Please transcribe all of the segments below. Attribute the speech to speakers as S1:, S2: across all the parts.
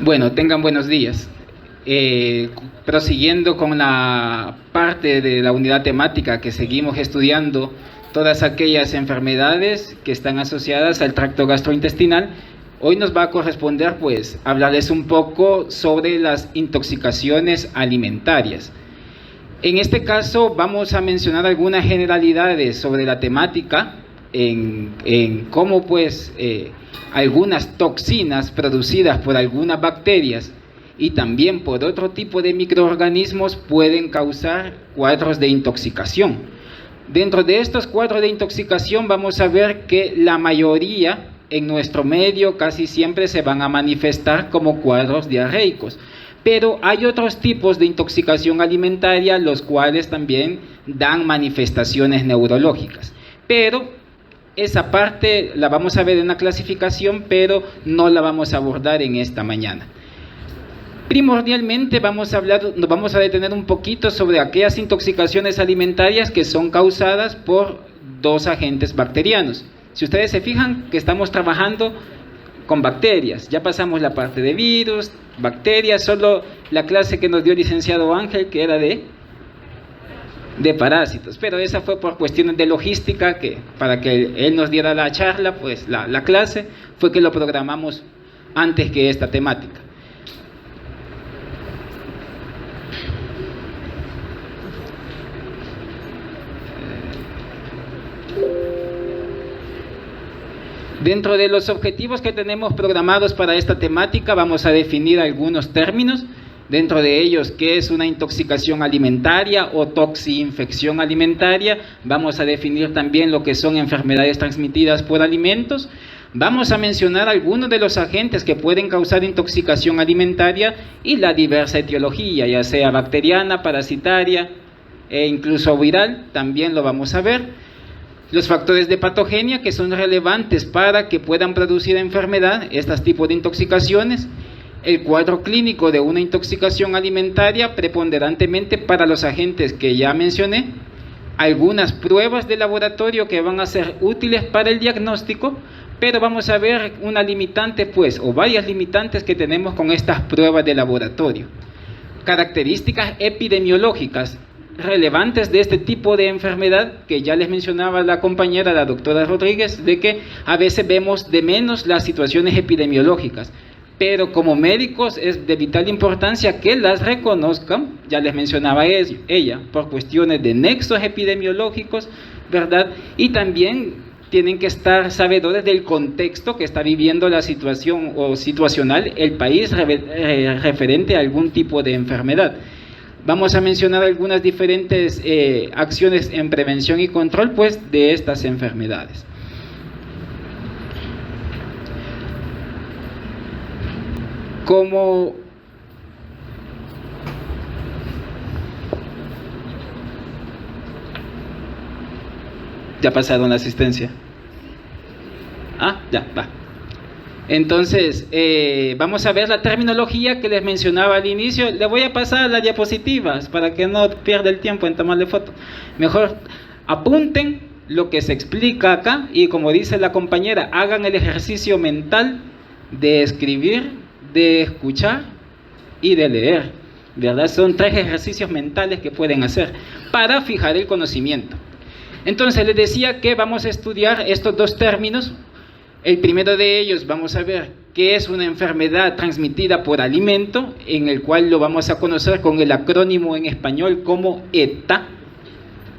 S1: Bueno, tengan buenos días. Prosiguiendo con la parte de la unidad temática que seguimos estudiando, todas aquellas enfermedades que están asociadas al tracto gastrointestinal, hoy nos va a corresponder pues hablarles un poco sobre las intoxicaciones alimentarias. En este caso vamos a mencionar algunas generalidades sobre la temática en cómo pues algunas toxinas producidas por algunas bacterias y también por otro tipo de microorganismos pueden causar cuadros de intoxicación. Dentro de estos cuadros de intoxicación vamos a ver que la mayoría en nuestro medio casi siempre se van a manifestar como cuadros diarreicos, pero hay otros tipos de intoxicación alimentaria los cuales también dan manifestaciones neurológicas, pero esa parte la vamos a ver en la clasificación, pero no la vamos a abordar en esta mañana. Primordialmente nos vamos a detener un poquito sobre aquellas intoxicaciones alimentarias que son causadas por dos agentes bacterianos. Si ustedes se fijan que estamos trabajando con bacterias, ya pasamos la parte de virus, bacterias, solo la clase que nos dio el licenciado Ángel, que era de parásitos, pero esa fue por cuestiones de logística, que para que él nos diera la charla, pues la clase, fue que lo programamos antes que esta temática. Dentro de los objetivos que tenemos programados para esta temática, vamos a definir algunos términos. Dentro de ellos, ¿qué es una intoxicación alimentaria o toxinfección alimentaria? Vamos a definir también lo que son enfermedades transmitidas por alimentos. Vamos a mencionar algunos de los agentes que pueden causar intoxicación alimentaria y la diversa etiología, ya sea bacteriana, parasitaria e incluso viral, también lo vamos a ver. Los factores de patogenia que son relevantes para que puedan producir enfermedad, estos tipos de intoxicaciones. El cuadro clínico de una intoxicación alimentaria preponderantemente para los agentes que ya mencioné, algunas pruebas de laboratorio que van a ser útiles para el diagnóstico, pero vamos a ver una limitante pues, o varias limitantes que tenemos con estas pruebas de laboratorio. Características epidemiológicas relevantes de este tipo de enfermedad, que ya les mencionaba la compañera, la doctora Rodríguez, de que a veces vemos de menos las situaciones epidemiológicas, pero como médicos es de vital importancia que las reconozcan, ya les mencionaba ella, por cuestiones de nexos epidemiológicos, ¿verdad? Y también tienen que estar sabedores del contexto que está viviendo la situación o situacional el país referente a algún tipo de enfermedad. Vamos a mencionar algunas diferentes acciones en prevención y control pues, de estas enfermedades. Como ya pasaron la asistencia. Ya va. Entonces, vamos a ver la terminología que les mencionaba al inicio. Le voy a pasar las diapositivas para que no pierda el tiempo en tomarle foto. Mejor apunten lo que se explica acá y, como dice la compañera, hagan el ejercicio mental de escribir, de escuchar y de leer, ¿verdad? Son 3 ejercicios mentales que pueden hacer para fijar el conocimiento. Entonces, les decía que vamos a estudiar estos 2 términos. El primero de ellos vamos a ver qué es una enfermedad transmitida por alimento, en el cual lo vamos a conocer con el acrónimo en español como ETA,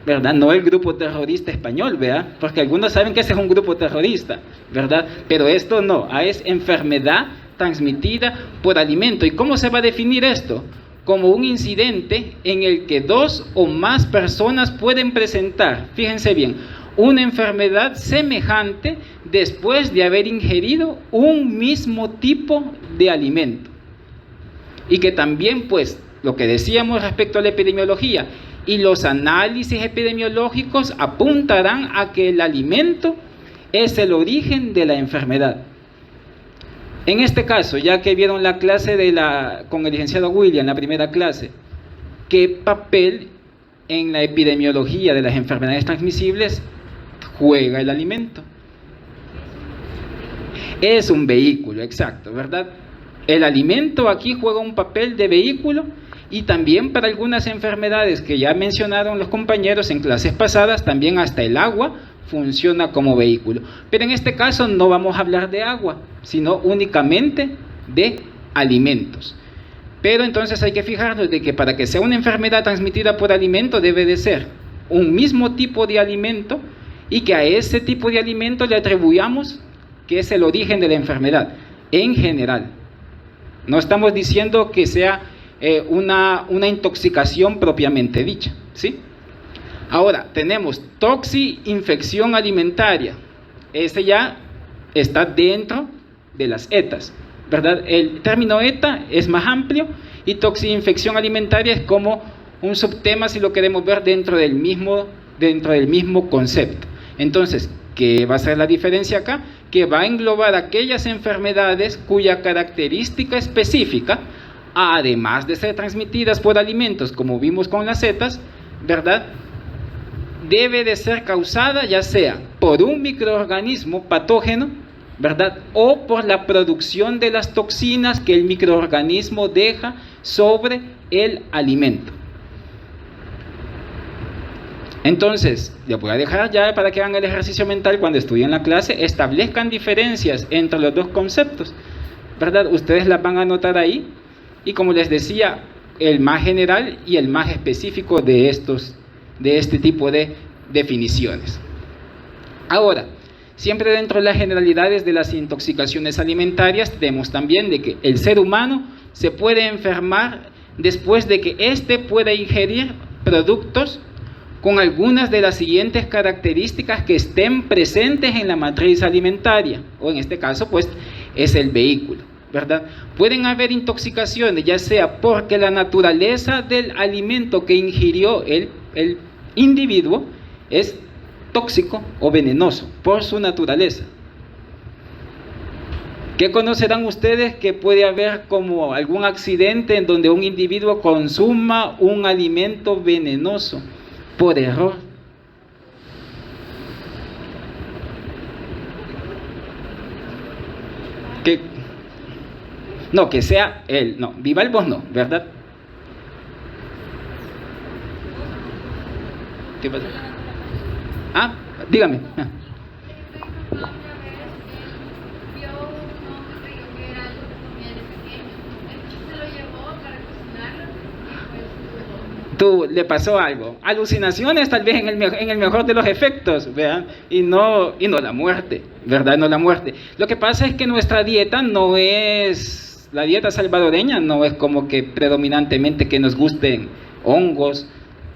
S1: ¿verdad? No el grupo terrorista español, ¿verdad? Porque algunos saben que ese es un grupo terrorista, ¿verdad? Pero esto no, es enfermedad transmitida por alimento. ¿Y cómo se va a definir esto? Como un incidente en el que 2 o más personas pueden presentar, fíjense bien, una enfermedad semejante después de haber ingerido un mismo tipo de alimento. Y que también, pues, lo que decíamos respecto a la epidemiología y los análisis epidemiológicos apuntarán a que el alimento es el origen de la enfermedad. En este caso, ya que vieron la clase con el licenciado William, la primera clase, ¿qué papel en la epidemiología de las enfermedades transmisibles juega el alimento? Es un vehículo, exacto, ¿verdad? el alimento aquí juega un papel de vehículo, y también para algunas enfermedades que ya mencionaron los compañeros en clases pasadas, también hasta el agua funciona como vehículo. Pero en este caso no vamos a hablar de agua, sino únicamente de alimentos. Pero entonces hay que fijarnos de que para que sea una enfermedad transmitida por alimento debe de ser un mismo tipo de alimento, y que a ese tipo de alimento le atribuyamos que es el origen de la enfermedad en general. No estamos diciendo que sea una intoxicación propiamente dicha, ¿sí? Ahora, tenemos toxi-infección alimentaria. Ese ya está dentro de las ETAs, ¿verdad? El término ETA es más amplio, y toxi-infección alimentaria es como un subtema, si lo queremos ver, dentro del mismo concepto. Entonces, ¿qué va a ser la diferencia acá? Que va a englobar aquellas enfermedades cuya característica específica, además de ser transmitidas por alimentos, como vimos con las setas, ¿verdad?, debe de ser causada ya sea por un microorganismo patógeno, ¿verdad?, o por la producción de las toxinas que el microorganismo deja sobre el alimento. Entonces, les voy a dejar ya para que hagan el ejercicio mental cuando estudien la clase, establezcan diferencias entre los dos conceptos, ¿verdad? Ustedes las van a anotar ahí, y como les decía, el más general y el más específico de este tipo de definiciones. Ahora, siempre dentro de las generalidades de las intoxicaciones alimentarias, tenemos también de que el ser humano se puede enfermar después de que éste pueda ingerir productos con algunas de las siguientes características que estén presentes en la matriz alimentaria, o en este caso pues es el vehículo, ¿verdad? Pueden haber intoxicaciones ya sea porque la naturaleza del alimento que ingirió el individuo es tóxico o venenoso por su naturaleza. ¿Qué conocerán ustedes que puede haber como algún accidente en donde un individuo consuma un alimento venenoso por error? Que sea él, no, bivalvos no, ¿verdad? ¿Qué pasa? Dígame. Le pasó algo, alucinaciones tal vez en el mejor de los efectos, ¿verdad? Y no la muerte, ¿verdad? No la muerte. Lo que pasa es que nuestra dieta no es, la dieta salvadoreña no es como que predominantemente que nos gusten hongos,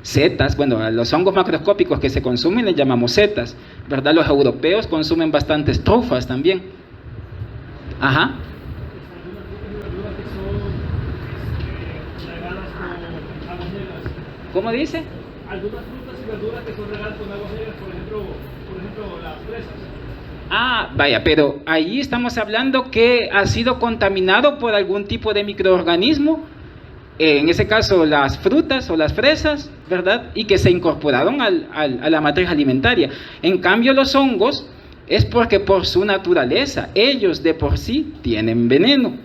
S1: setas. Bueno, a los hongos macroscópicos que se consumen les llamamos setas, ¿verdad? Los europeos consumen bastantes trufas también. Ajá. ¿Cómo dice?
S2: Algunas frutas y verduras que son regadas con aguas negras, por ejemplo las fresas.
S1: Vaya, pero ahí estamos hablando que ha sido contaminado por algún tipo de microorganismo, en ese caso las frutas o las fresas, ¿verdad? Y que se incorporaron a la matriz alimentaria. En cambio los hongos es porque por su naturaleza, ellos de por sí tienen veneno,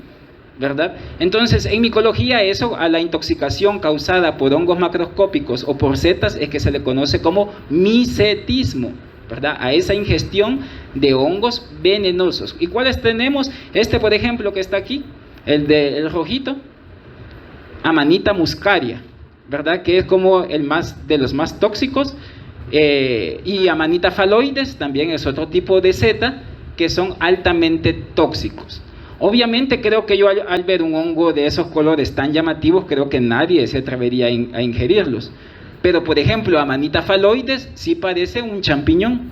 S1: ¿verdad? Entonces, en micología eso a la intoxicación causada por hongos macroscópicos o por setas es que se le conoce como micetismo, ¿verdad? A esa ingestión de hongos venenosos. ¿Y cuáles tenemos? Por ejemplo, que está aquí, el rojito, Amanita muscaria, ¿verdad? Que es como de los más tóxicos, y Amanita phalloides también es otro tipo de seta que son altamente tóxicos. Obviamente creo que yo al ver un hongo de esos colores tan llamativos, creo que nadie se atrevería a ingerirlos. Pero por ejemplo, Amanita phalloides sí parece un champiñón.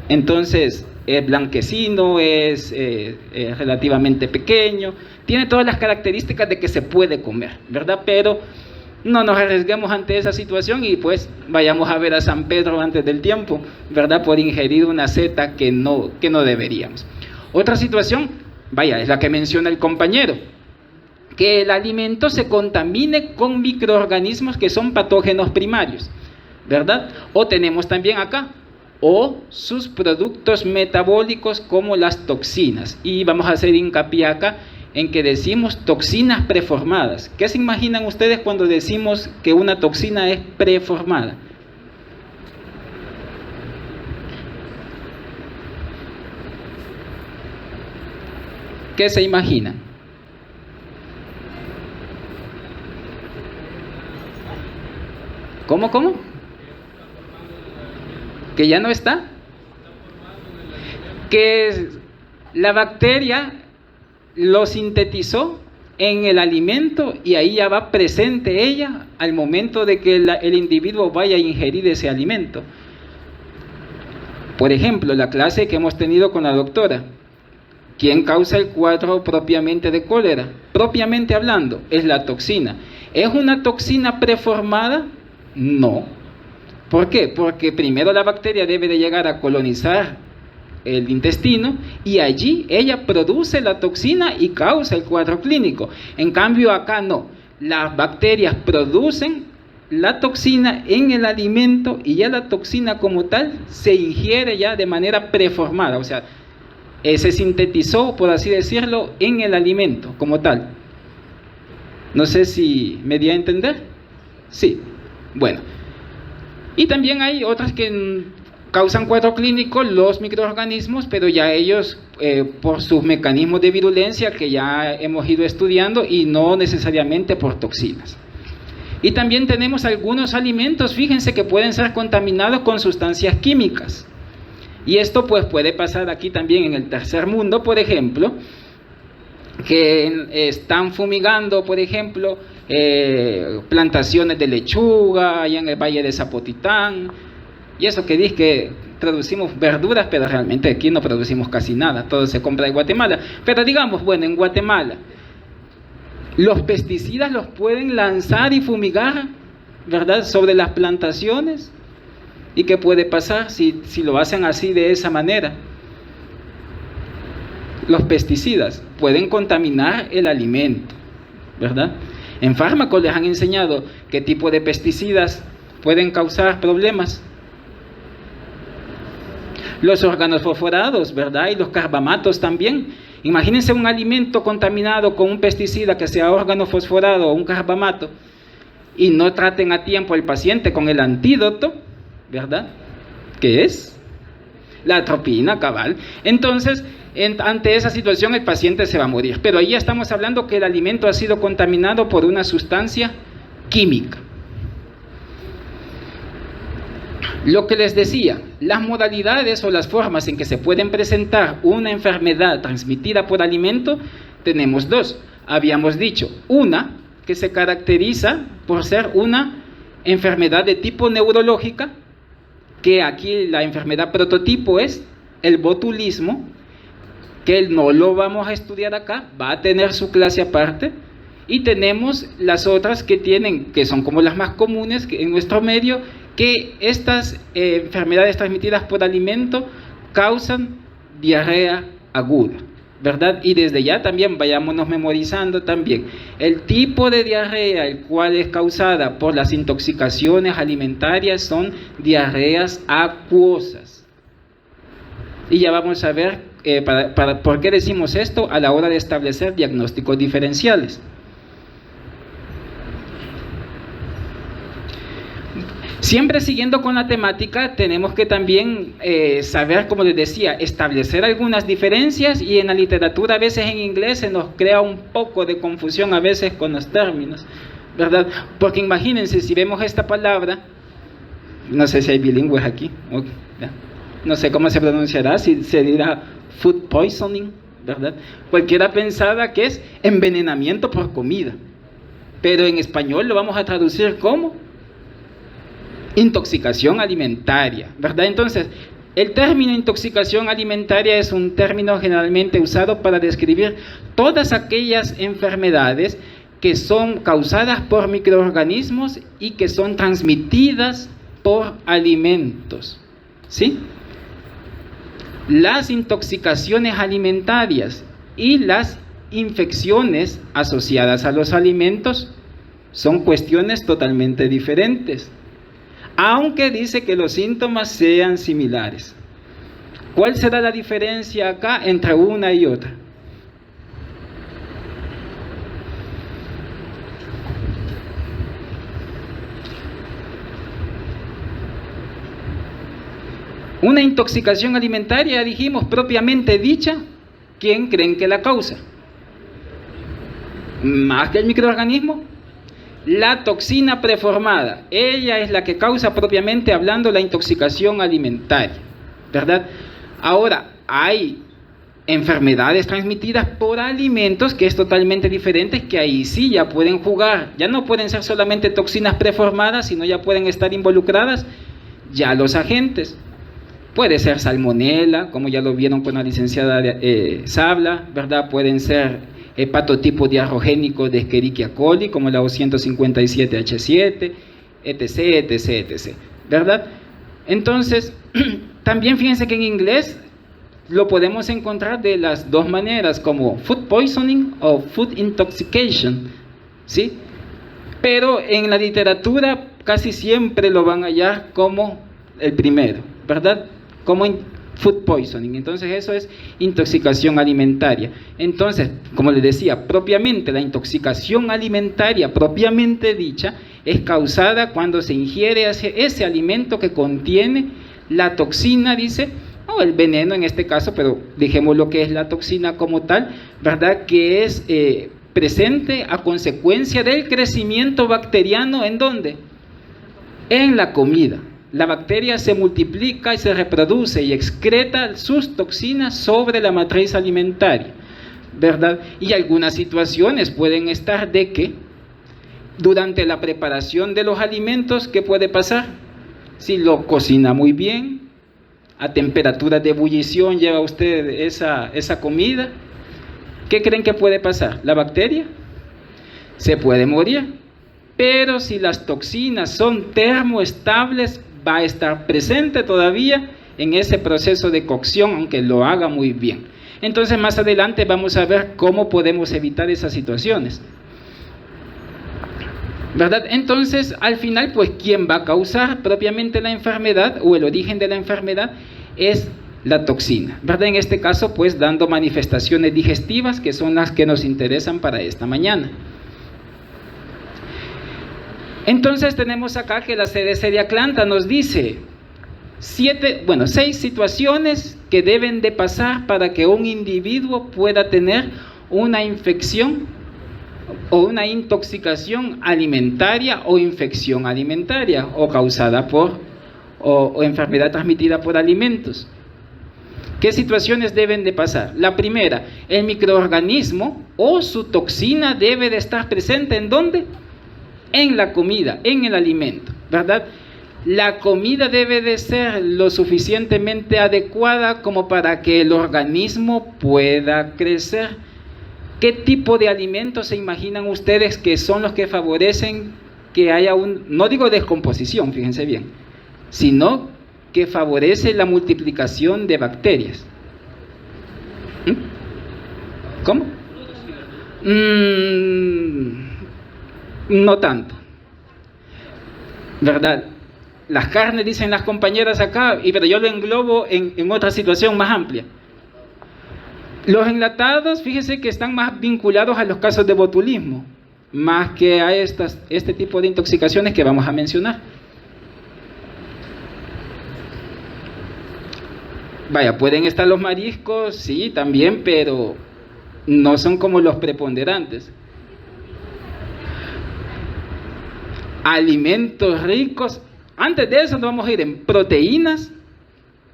S1: Entonces es blanquecino, es relativamente pequeño, tiene todas las características de que se puede comer, ¿verdad? Pero no nos arriesguemos ante esa situación y pues vayamos a ver a San Pedro antes del tiempo, ¿verdad? Por ingerir una seta que no deberíamos. Otra situación, es la que menciona el compañero, que el alimento se contamine con microorganismos que son patógenos primarios, ¿verdad? O tenemos también acá, o sus productos metabólicos como las toxinas, y vamos a hacer hincapié acá en que decimos toxinas preformadas. ¿Qué se imaginan ustedes cuando decimos que una toxina es preformada? ¿Qué se imaginan? ¿Cómo? ¿Que ya no está? Que la bacteria lo sintetizó en el alimento y ahí ya va presente ella al momento de que el individuo vaya a ingerir ese alimento. Por ejemplo, la clase que hemos tenido con la doctora. ¿Quién causa el cuadro propiamente de cólera? Propiamente hablando, es la toxina. ¿Es una toxina preformada? No. ¿Por qué? Porque primero la bacteria debe de llegar a colonizar el intestino y allí ella produce la toxina y causa el cuadro clínico. En cambio acá no. Las bacterias producen la toxina en el alimento y ya la toxina como tal se ingiere ya de manera preformada, o sea, se sintetizó, por así decirlo, en el alimento como tal. No sé si me di a entender. Sí, bueno. Y también hay otras que causan cuadro clínico, los microorganismos, pero ya ellos, por sus mecanismos de virulencia que ya hemos ido estudiando y no necesariamente por toxinas. Y también tenemos algunos alimentos, fíjense, que pueden ser contaminados con sustancias químicas. Y esto pues puede pasar aquí también en el tercer mundo, por ejemplo, que están fumigando, por ejemplo, plantaciones de lechuga allá en el Valle de Zapotitán, y eso que dice que traducimos verduras, pero realmente aquí no producimos casi nada, todo se compra en Guatemala. Pero digamos, bueno, en Guatemala, los pesticidas los pueden lanzar y fumigar, ¿verdad?, sobre las plantaciones. ¿Y qué puede pasar si lo hacen así, de esa manera? Los pesticidas pueden contaminar el alimento, ¿verdad? En fármacos les han enseñado qué tipo de pesticidas pueden causar problemas. Los organofosforados, ¿verdad? Y los carbamatos también. Imagínense un alimento contaminado con un pesticida que sea organofosforado o un carbamato y no traten a tiempo al paciente con el antídoto, ¿verdad? ¿Qué es? La atropina, cabal. Entonces, ante esa situación el paciente se va a morir. Pero ahí estamos hablando que el alimento ha sido contaminado por una sustancia química. Lo que les decía, las modalidades o las formas en que se pueden presentar una enfermedad transmitida por alimento, tenemos dos. Habíamos dicho, una que se caracteriza por ser una enfermedad de tipo neurológica, que aquí la enfermedad prototipo es el botulismo, que no lo vamos a estudiar acá, va a tener su clase aparte. Y tenemos las otras que son como las más comunes en nuestro medio, que estas enfermedades transmitidas por alimento causan diarrea aguda, ¿verdad? Y desde ya también vayámonos memorizando también el tipo de diarrea el cual es causada por las intoxicaciones alimentarias son diarreas acuosas. Y ya vamos a ver por qué decimos esto a la hora de establecer diagnósticos diferenciales. Siempre siguiendo con la temática, tenemos que también saber, como les decía, establecer algunas diferencias, y en la literatura a veces en inglés se nos crea un poco de confusión a veces con los términos, ¿verdad? Porque imagínense, si vemos esta palabra, no sé si hay bilingües aquí, okay, no sé cómo se pronunciará, si se dirá food poisoning, ¿verdad? Cualquiera pensaba que es envenenamiento por comida, pero en español lo vamos a traducir como intoxicación alimentaria, ¿verdad? Entonces, el término intoxicación alimentaria es un término generalmente usado para describir todas aquellas enfermedades que son causadas por microorganismos y que son transmitidas por alimentos, ¿sí? Las intoxicaciones alimentarias y las infecciones asociadas a los alimentos son cuestiones totalmente diferentes, aunque dice que los síntomas sean similares. ¿Cuál será la diferencia acá entre una y otra? Una intoxicación alimentaria, dijimos, propiamente dicha, ¿quién creen que la causa? Más que el microorganismo, la toxina preformada, ella es la que causa propiamente hablando la intoxicación alimentaria, ¿verdad? Ahora, hay enfermedades transmitidas por alimentos que es totalmente diferente, que ahí sí ya pueden jugar, ya no pueden ser solamente toxinas preformadas, sino ya pueden estar involucradas ya los agentes. Puede ser salmonela, como ya lo vieron con la licenciada Sabla, ¿verdad? Pueden ser hepatotipos diarrogénicos de Escherichia coli, como la O157H7, etc., etc., etc., ¿verdad? Entonces, también fíjense que en inglés lo podemos encontrar de las dos maneras, como food poisoning o food intoxication, ¿sí? Pero en la literatura casi siempre lo van a hallar como el primero, ¿verdad? Como food poisoning. Entonces eso es intoxicación alimentaria. Entonces, como les decía, propiamente la intoxicación alimentaria propiamente dicha es causada cuando se ingiere ese alimento que contiene la toxina, dice, o el veneno en este caso, pero dejemos lo que es la toxina como tal, ¿verdad? Que es presente a consecuencia del crecimiento bacteriano, ¿en dónde? En la comida. La bacteria se multiplica y se reproduce y excreta sus toxinas sobre la matriz alimentaria, ¿verdad? Y algunas situaciones pueden estar de que durante la preparación de los alimentos, ¿qué puede pasar? Si lo cocina muy bien, a temperatura de ebullición lleva usted esa comida, ¿qué creen que puede pasar? ¿La bacteria? Se puede morir, pero si las toxinas son termoestables, va a estar presente todavía en ese proceso de cocción, aunque lo haga muy bien. Entonces más adelante vamos a ver cómo podemos evitar esas situaciones, ¿verdad? Entonces al final, pues, ¿quién va a causar propiamente la enfermedad o el origen de la enfermedad? Es la toxina, ¿verdad? En este caso, pues, dando manifestaciones digestivas, que son las que nos interesan para esta mañana. Entonces tenemos acá que la CDC de Atlanta nos dice 6 situaciones que deben de pasar para que un individuo pueda tener una infección o una intoxicación alimentaria o infección alimentaria o causada por o enfermedad transmitida por alimentos. ¿Qué situaciones deben de pasar? La primera, el microorganismo o su toxina debe de estar presente, ¿en dónde? En la comida, en el alimento, ¿verdad? La comida debe de ser lo suficientemente adecuada como para que el organismo pueda crecer. ¿Qué tipo de alimentos se imaginan ustedes que son los que favorecen que haya no digo descomposición, fíjense bien, sino que favorece la multiplicación de bacterias? ¿Cómo? No tanto, ¿verdad? Las carnes, dicen las compañeras acá, pero yo lo englobo en otra situación más amplia. Los enlatados, fíjense que están más vinculados a los casos de botulismo, más que a este tipo de intoxicaciones que vamos a mencionar. Vaya, pueden estar los mariscos, sí, también, pero no son como los preponderantes. Alimentos ricos, antes de eso nos vamos a ir en proteínas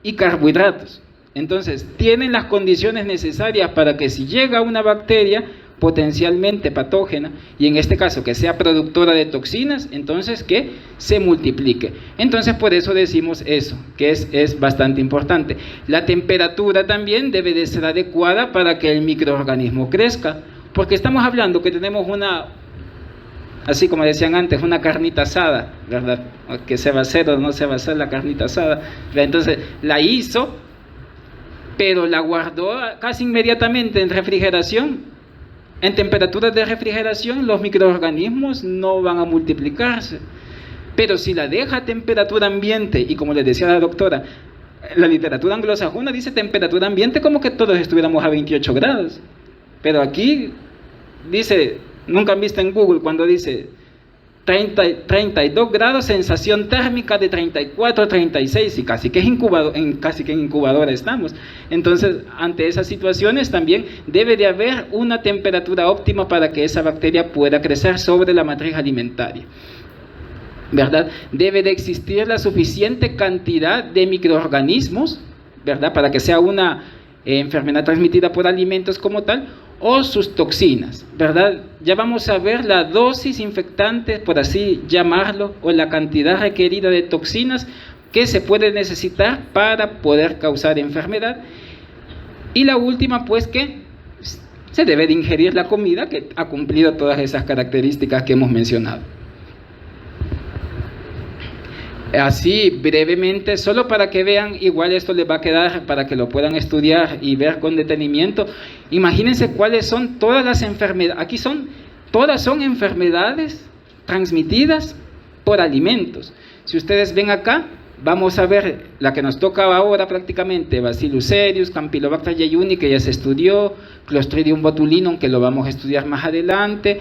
S1: y carbohidratos. Entonces, tienen las condiciones necesarias para que si llega una bacteria potencialmente patógena, y en este caso que sea productora de toxinas, entonces que se multiplique. Entonces por eso decimos eso, que es bastante importante. La temperatura también debe de ser adecuada para que el microorganismo crezca, porque estamos hablando que tenemos así como decían antes, una carnita asada, ¿verdad? Que se va a hacer o no se va a hacer la carnita asada. Entonces la hizo, pero la guardó casi inmediatamente en refrigeración. En temperaturas de refrigeración los microorganismos no van a multiplicarse. Pero si la deja a temperatura ambiente, y como les decía la doctora, la literatura anglosajona dice temperatura ambiente como que todos estuviéramos a 28 grados. Pero aquí dice, nunca han visto en Google cuando dice 32 grados, sensación térmica de 34, 36 y casi que en incubadora estamos. Entonces, ante esas situaciones también debe de haber una temperatura óptima para que esa bacteria pueda crecer sobre la matriz alimentaria, ¿verdad? Debe de existir la suficiente cantidad de microorganismos, ¿verdad? Para que sea una enfermedad transmitida por alimentos como tal, o sus toxinas, ¿verdad? Ya vamos a ver la dosis infectante, por así llamarlo, o la cantidad requerida de toxinas que se puede necesitar para poder causar enfermedad. Y la última, pues, que se debe de ingerir la comida que ha cumplido todas esas características que hemos mencionado. Así brevemente, solo para que vean, igual esto les va a quedar para que lo puedan estudiar y ver con detenimiento. Imagínense cuáles son todas las enfermedades. Aquí todas son enfermedades transmitidas por alimentos. Si ustedes ven acá, vamos a ver la que nos toca ahora prácticamente: Bacillus cereus, Campylobacter jejuni, que ya se estudió, Clostridium botulinum, que lo vamos a estudiar más adelante,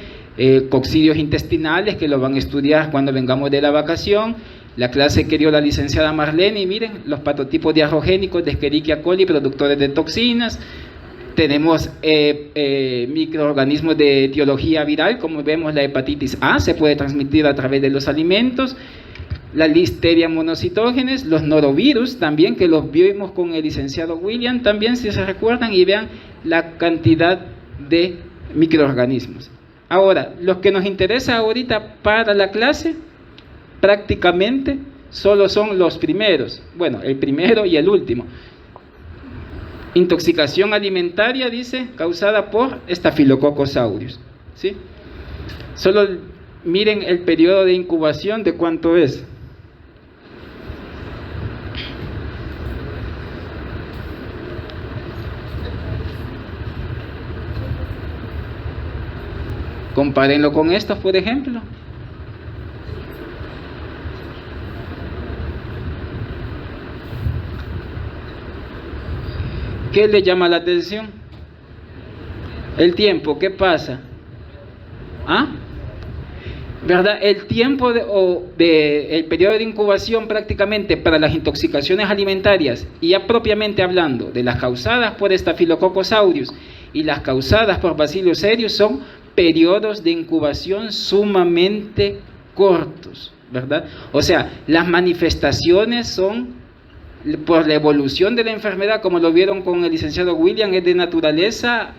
S1: coccidios intestinales, que lo van a estudiar cuando vengamos de la vacación. La clase que dio la licenciada Marlene, y miren, los patotipos diarrogénicos de Escherichia coli, productores de toxinas. Tenemos microorganismos de etiología viral, como vemos la hepatitis A, se puede transmitir a través de los alimentos. La Listeria monocitógenes, los norovirus también, que los vimos con el licenciado William, también, si se recuerdan, y vean la cantidad de microorganismos. Ahora, los que nos interesa ahorita para la clase, prácticamente solo son los primeros, bueno, el primero y el último. Intoxicación alimentaria, dice, causada por Staphylococcus aureus, ¿sí? Solo miren el periodo de incubación de cuánto es. Compárenlo con estos, por ejemplo. ¿Qué le llama la atención? El tiempo, ¿qué pasa? ¿Ah? ¿Verdad? El tiempo el periodo de incubación prácticamente para las intoxicaciones alimentarias, y ya propiamente hablando de las causadas por Staphylococcus aureus y las causadas por Bacillus cereus, son periodos de incubación sumamente cortos, ¿verdad? O sea, las manifestaciones son por la evolución de la enfermedad, como lo vieron con el licenciado William, es de naturaleza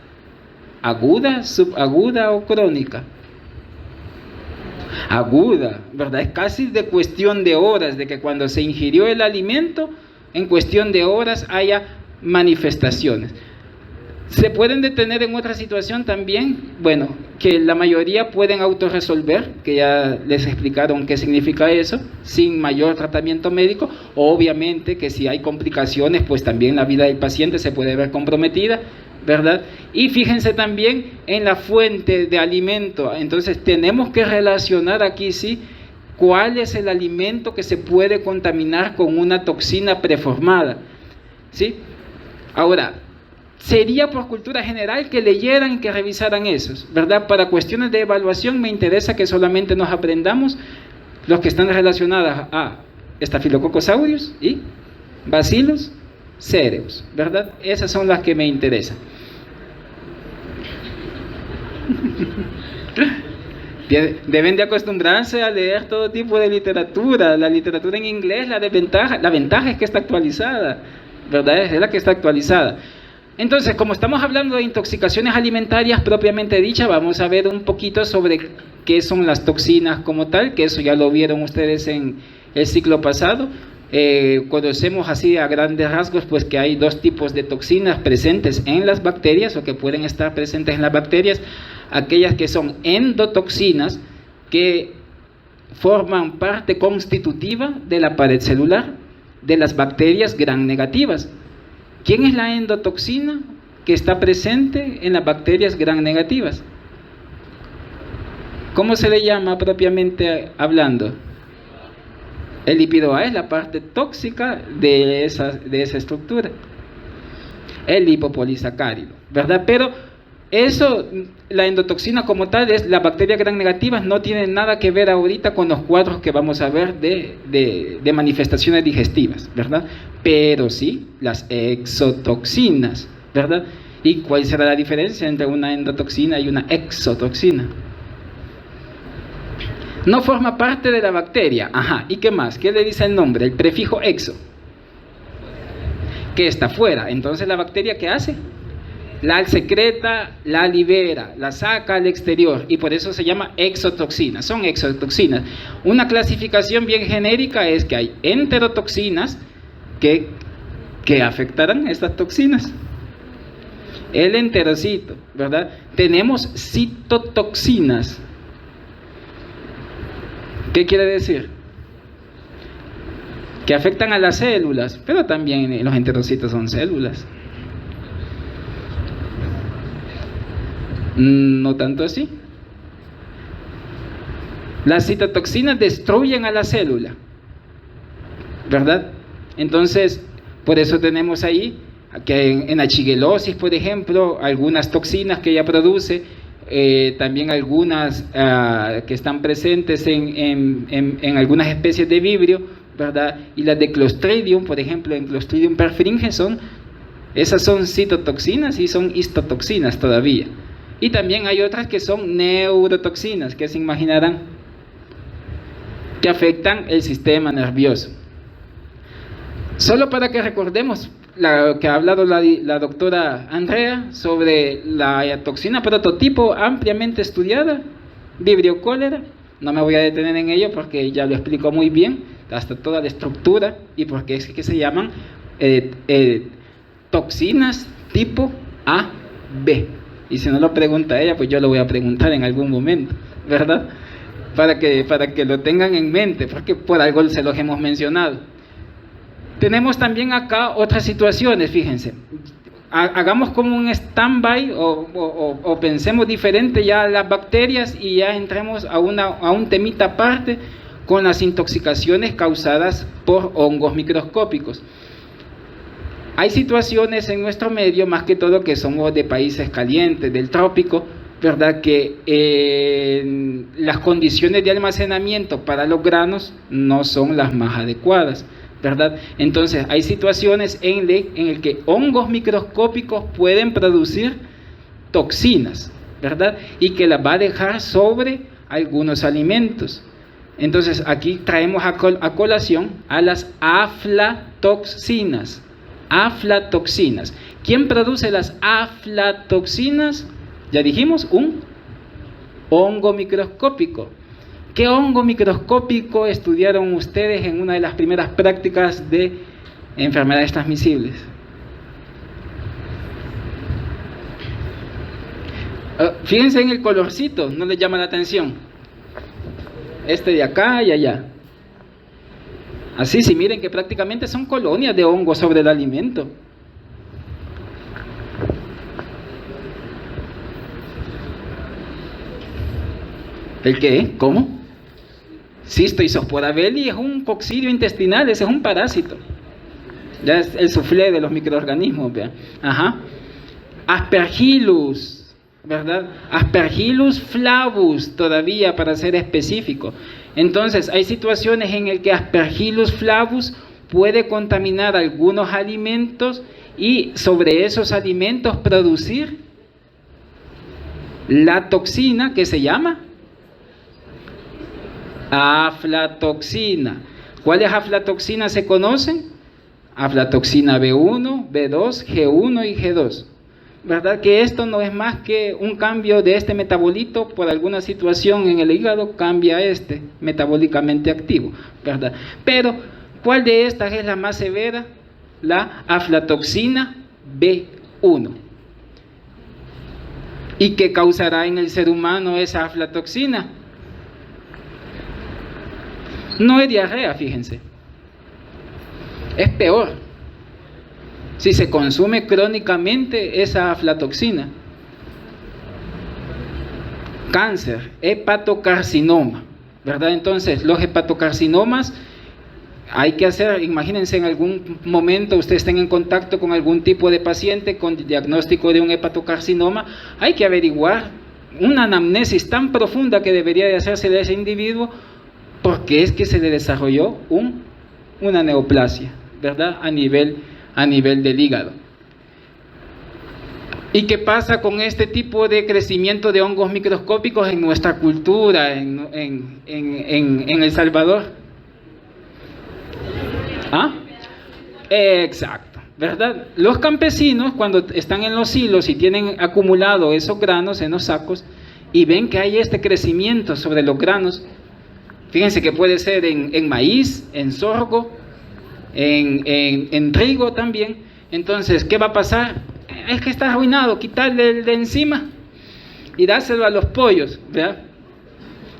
S1: aguda, subaguda o crónica. Aguda, ¿verdad? Es casi de cuestión de horas, de que cuando se ingirió el alimento, en cuestión de horas haya manifestaciones. Se pueden detener en otra situación también, bueno, que la mayoría pueden autorresolver, que ya les explicaron qué significa eso, sin mayor tratamiento médico. Obviamente que si hay complicaciones, pues también la vida del paciente se puede ver comprometida, ¿verdad? Y fíjense también en la fuente de alimento. Entonces tenemos que relacionar aquí, sí, cuál es el alimento que se puede contaminar con una toxina preformada, ¿sí? Ahora, sería por cultura general que leyeran y que revisaran esos, ¿verdad? Para cuestiones de evaluación me interesa que solamente nos aprendamos los que están relacionados a Staphylococcus aureus y Bacillus cereus, ¿verdad? Esas son las que me interesan. Deben de acostumbrarse a leer todo tipo de literatura. La literatura en inglés, la ventaja es que está actualizada, ¿verdad? Es la que está actualizada. Entonces, como estamos hablando de intoxicaciones alimentarias propiamente dicha, vamos a ver un poquito sobre qué son las toxinas como tal, que eso ya lo vieron ustedes en el ciclo pasado. Conocemos así a grandes rasgos pues que hay dos tipos de toxinas presentes en las bacterias, o que pueden estar presentes en las bacterias: aquellas que son endotoxinas, que forman parte constitutiva de la pared celular de las bacterias gram negativas. ¿Quién es la endotoxina que está presente en las bacterias gram negativas? ¿Cómo se le llama propiamente hablando? El lípido A es la parte tóxica de esa estructura, el lipopolisacárido, ¿verdad? Pero Eso, la endotoxina como tal, es las bacterias gram negativas, no tienen nada que ver ahorita con los cuadros que vamos a ver de manifestaciones digestivas, ¿verdad? Pero sí las exotoxinas, ¿verdad? ¿Y cuál será la diferencia entre una endotoxina y una exotoxina? No forma parte de la bacteria. Ajá, ¿y qué más? ¿Qué le dice el nombre? El prefijo exo, que está fuera. Entonces, ¿la bacteria qué hace? La secreta, la libera, la saca al exterior, y por eso se llama exotoxina. Son exotoxinas. Una clasificación bien genérica es que hay enterotoxinas que afectarán estas toxinas. El enterocito, ¿verdad? Tenemos citotoxinas. ¿Qué quiere decir? Que afectan a las células, pero también los enterocitos son células. No tanto así. Las citotoxinas destruyen a la célula, ¿verdad? Entonces, por eso tenemos ahí que en la shigellosis, por ejemplo, algunas toxinas que ella produce, también algunas que están presentes en algunas especies de vibrio, ¿verdad? Y las de Clostridium, por ejemplo, en Clostridium perfringens, esas son citotoxinas y son histotoxinas todavía. Y también hay otras que son neurotoxinas, que se imaginarán, que afectan el sistema nervioso. Solo para que recordemos lo que ha hablado la doctora Andrea sobre la toxina prototipo ampliamente estudiada, Vibrio cólera. No me voy a detener en ello porque ya lo explicó muy bien, hasta toda la estructura y por qué es que se llaman toxinas tipo A, B. Y si no lo pregunta ella, pues yo lo voy a preguntar en algún momento, ¿verdad? Para que lo tengan en mente, porque por algo se los hemos mencionado. Tenemos también acá otras situaciones, fíjense. Hagamos como un stand-by o pensemos diferente ya las bacterias y ya entremos a un temita aparte con las intoxicaciones causadas por hongos microscópicos. Hay situaciones en nuestro medio, más que todo que somos de países calientes, del trópico, ¿verdad? Que las condiciones de almacenamiento para los granos no son las más adecuadas, ¿verdad? Entonces hay situaciones en el que hongos microscópicos pueden producir toxinas, ¿verdad? Y que las va a dejar sobre algunos alimentos. Entonces aquí traemos a colación a las aflatoxinas. Aflatoxinas. ¿Quién produce las aflatoxinas? Ya dijimos, un hongo microscópico. ¿Qué hongo microscópico estudiaron ustedes en una de las primeras prácticas de enfermedades transmisibles? Fíjense en el colorcito, ¿no les llama la atención? Este de acá y allá. Así, sí, miren que prácticamente son colonias de hongos sobre el alimento. ¿El qué? ¿Cómo? Cistoisosporabeli es un coccidio intestinal, ese es un parásito. Ya es el soufflé de los microorganismos, ¿vean? Ajá. Aspergillus, ¿verdad? Aspergillus flavus, todavía para ser específico. Entonces, hay situaciones en las que Aspergillus flavus puede contaminar algunos alimentos y sobre esos alimentos producir la toxina que se llama aflatoxina. ¿Cuáles aflatoxinas se conocen? Aflatoxina B1, B2, G1 y G2. ¿Verdad? Que esto no es más que un cambio de este metabolito por alguna situación en el hígado, cambia este metabólicamente activo, ¿verdad? Pero, ¿cuál de estas es la más severa? La aflatoxina B1. ¿Y qué causará en el ser humano esa aflatoxina? No es diarrea, fíjense. Es peor si se consume crónicamente esa aflatoxina. Cáncer, hepatocarcinoma, ¿verdad? Entonces, los hepatocarcinomas hay que hacer, imagínense en algún momento ustedes estén en contacto con algún tipo de paciente con diagnóstico de un hepatocarcinoma, hay que averiguar una anamnesis tan profunda que debería de hacerse de ese individuo, porque es que se le desarrolló una neoplasia, ¿verdad? A nivel del hígado. ¿Y qué pasa con este tipo de crecimiento de hongos microscópicos en nuestra cultura, en El Salvador? ¿Ah? Exacto, ¿verdad? Los campesinos, cuando están en los silos y tienen acumulado esos granos en los sacos y ven que hay este crecimiento sobre los granos, fíjense que puede ser en maíz, en sorgo, en trigo también. Entonces, ¿qué va a pasar? Es que está arruinado, quitarle el de encima y dárselo a los pollos, ¿verdad?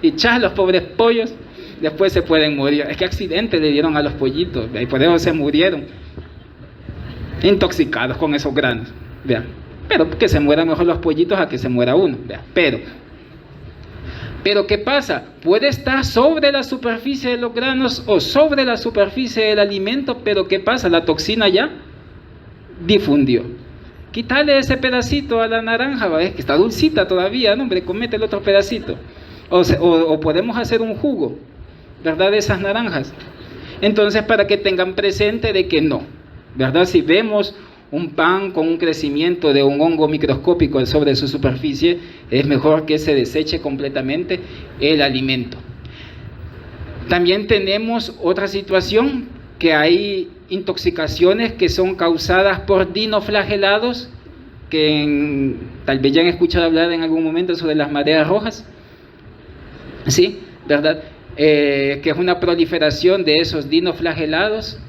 S1: Y echar a los pobres pollos, después se pueden morir. Es que accidente le dieron a los pollitos, ¿verdad? Y por eso se murieron, intoxicados con esos granos, ¿verdad? Pero que se mueran mejor los pollitos a que se muera uno, ¿verdad? Pero ¿qué pasa? Puede estar sobre la superficie de los granos o sobre la superficie del alimento, pero ¿qué pasa? La toxina ya difundió. Quítale ese pedacito a la naranja, ¿va? Es que está dulcita todavía, no, hombre, comete el otro pedacito. O podemos hacer un jugo, ¿verdad? De esas naranjas. Entonces, para que tengan presente de que no, ¿verdad? Si vemos un pan con un crecimiento de un hongo microscópico sobre su superficie, es mejor que se deseche completamente el alimento. También tenemos otra situación, que hay intoxicaciones que son causadas por dinoflagelados, que tal vez ya han escuchado hablar en algún momento sobre las mareas rojas, ¿sí? ¿Verdad? Que es una proliferación de esos dinoflagelados,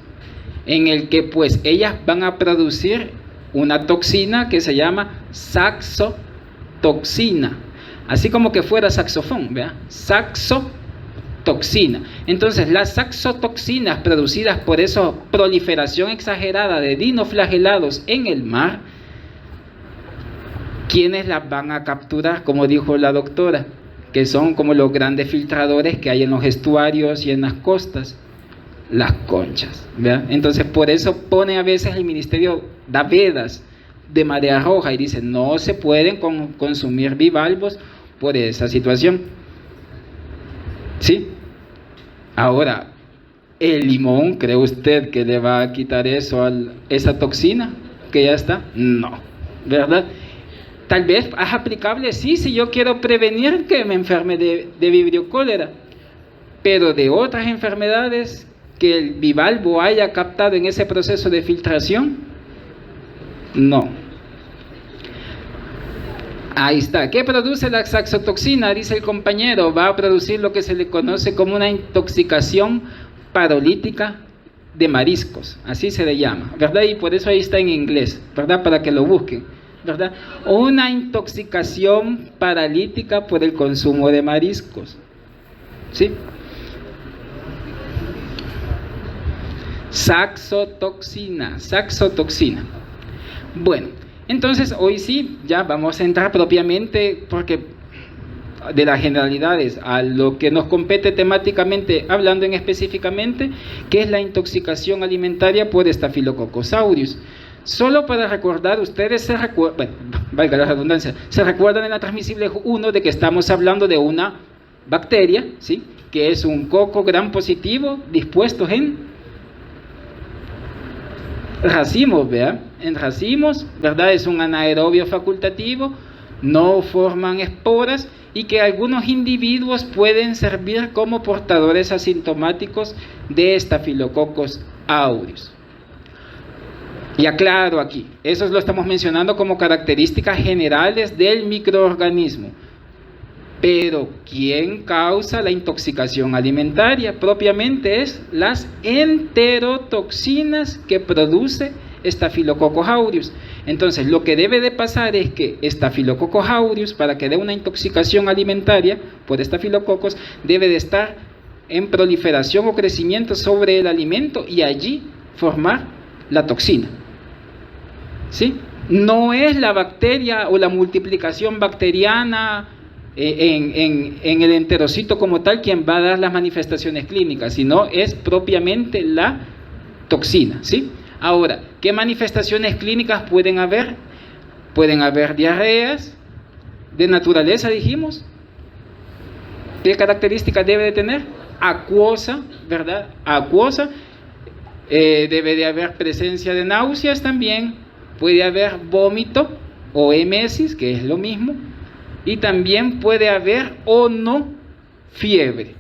S1: en el que pues ellas van a producir una toxina que se llama saxotoxina, así como que fuera saxofón, ¿verdad? Saxotoxina. Entonces, las saxotoxinas producidas por esa proliferación exagerada de dinoflagelados en el mar, ¿quiénes las van a capturar? Como dijo la doctora, que son como los grandes filtradores que hay en los estuarios y en las costas, las conchas, ¿verdad? Entonces, por eso pone a veces el ministerio, da vedas de marea roja y dice, no se pueden consumir bivalvos por esa situación. ¿Sí? Ahora, ¿el limón cree usted que le va a quitar eso esa toxina que ya está? No, ¿verdad? Tal vez es aplicable, sí, si yo quiero prevenir que me enferme de vibrio cólera, pero de otras enfermedades que el bivalvo haya captado en ese proceso de filtración, no. Ahí está. ¿Qué produce la saxotoxina? Dice el compañero, va a producir lo que se le conoce como una intoxicación paralítica de mariscos, así se le llama, ¿verdad? Y por eso ahí está en inglés, ¿verdad? Para que lo busquen, ¿verdad? Una intoxicación paralítica por el consumo de mariscos, ¿sí? Saxotoxina. Bueno, entonces hoy sí, ya vamos a entrar propiamente, porque de las generalidades a lo que nos compete temáticamente, hablando en específicamente, que es la intoxicación alimentaria por Staphylococcus aureus. Solo para recordar, ustedes se recuerdan, bueno, valga la redundancia, se recuerdan en la transmisible 1 de que estamos hablando de una bacteria, ¿sí? Que es un coco gram positivo dispuestos en racimos, ¿verdad? En racimos, ¿verdad? Es un anaerobio facultativo, no forman esporas y que algunos individuos pueden servir como portadores asintomáticos de Staphylococcus aureus. Y aclaro aquí, eso lo estamos mencionando como características generales del microorganismo. Pero ¿quién causa la intoxicación alimentaria? Propiamente es las enterotoxinas que produce Staphylococcus aureus. Entonces, lo que debe de pasar es que Staphylococcus aureus, para que dé una intoxicación alimentaria por Staphylococcus, debe de estar en proliferación o crecimiento sobre el alimento y allí formar la toxina, ¿sí? No es la bacteria o la multiplicación bacteriana en el enterocito como tal quien va a dar las manifestaciones clínicas, sino es propiamente la toxina, ¿sí? Ahora, ¿qué manifestaciones clínicas pueden haber? Pueden haber diarreas de naturaleza, dijimos. ¿Qué características debe de tener? Acuosa, ¿verdad? Acuosa. Debe de haber presencia de náuseas también. Puede haber vómito o emesis, que es lo mismo. Y también puede haber o no fiebre.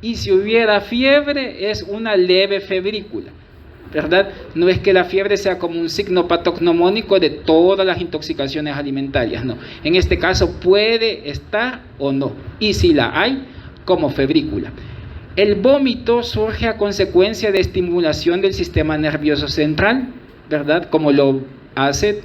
S1: Y si hubiera fiebre, es una leve febrícula, ¿verdad? No es que la fiebre sea como un signo patognomónico de todas las intoxicaciones alimentarias, no. En este caso puede estar o no, y si la hay, como febrícula. El vómito surge a consecuencia de estimulación del sistema nervioso central, ¿verdad? Como lo hace